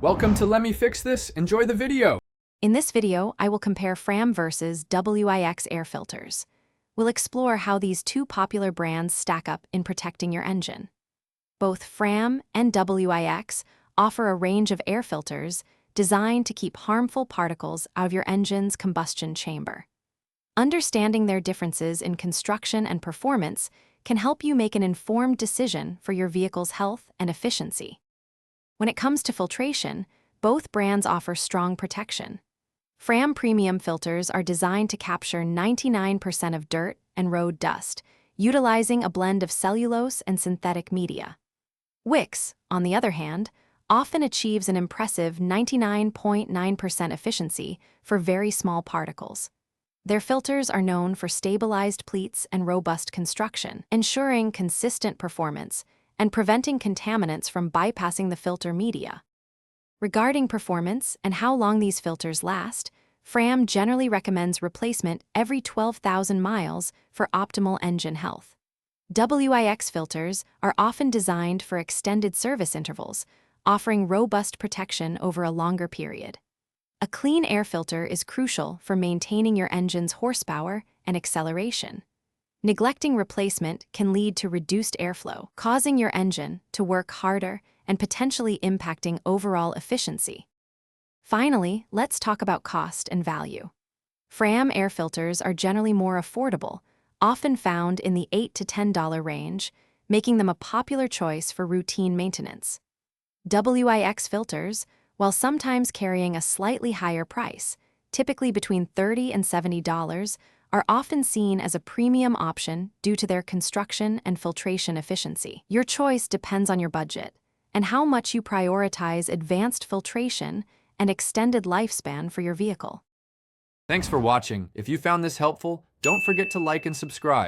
Welcome to Let Me Fix This. Enjoy the video. In this video, I will compare Fram versus Wix air filters. We'll explore how these two popular brands stack up in protecting your engine. Both Fram and Wix offer a range of air filters designed to keep harmful particles out of your engine's combustion chamber. Understanding their differences in construction and performance can help you make an informed decision for your vehicle's health and efficiency. When it comes to filtration, both brands offer strong protection. Fram premium filters are designed to capture 99% of dirt and road dust, utilizing a blend of cellulose and synthetic media. Wix, on the other hand, often achieves an impressive 99.9% efficiency for very small particles. Their filters are known for stabilized pleats and robust construction, ensuring consistent performance and preventing contaminants from bypassing the filter media. Regarding performance and how long these filters last, Fram generally recommends replacement every 12,000 miles for optimal engine health. Wix filters are often designed for extended service intervals, offering robust protection over a longer period. A clean air filter is crucial for maintaining your engine's horsepower and acceleration. Neglecting replacement can lead to reduced airflow, causing your engine to work harder and potentially impacting overall efficiency. Finally, let's talk about cost and value. Fram air filters are generally more affordable, often found in the $8 to $10 range, making them a popular choice for routine maintenance. Wix filters, while sometimes carrying a slightly higher price, typically between $30 and $70, are often seen as a premium option due to their construction and filtration efficiency. Your choice depends on your budget and how much you prioritize advanced filtration and extended lifespan for your vehicle. Thanks for watching. If you found this helpful, don't forget to like and subscribe.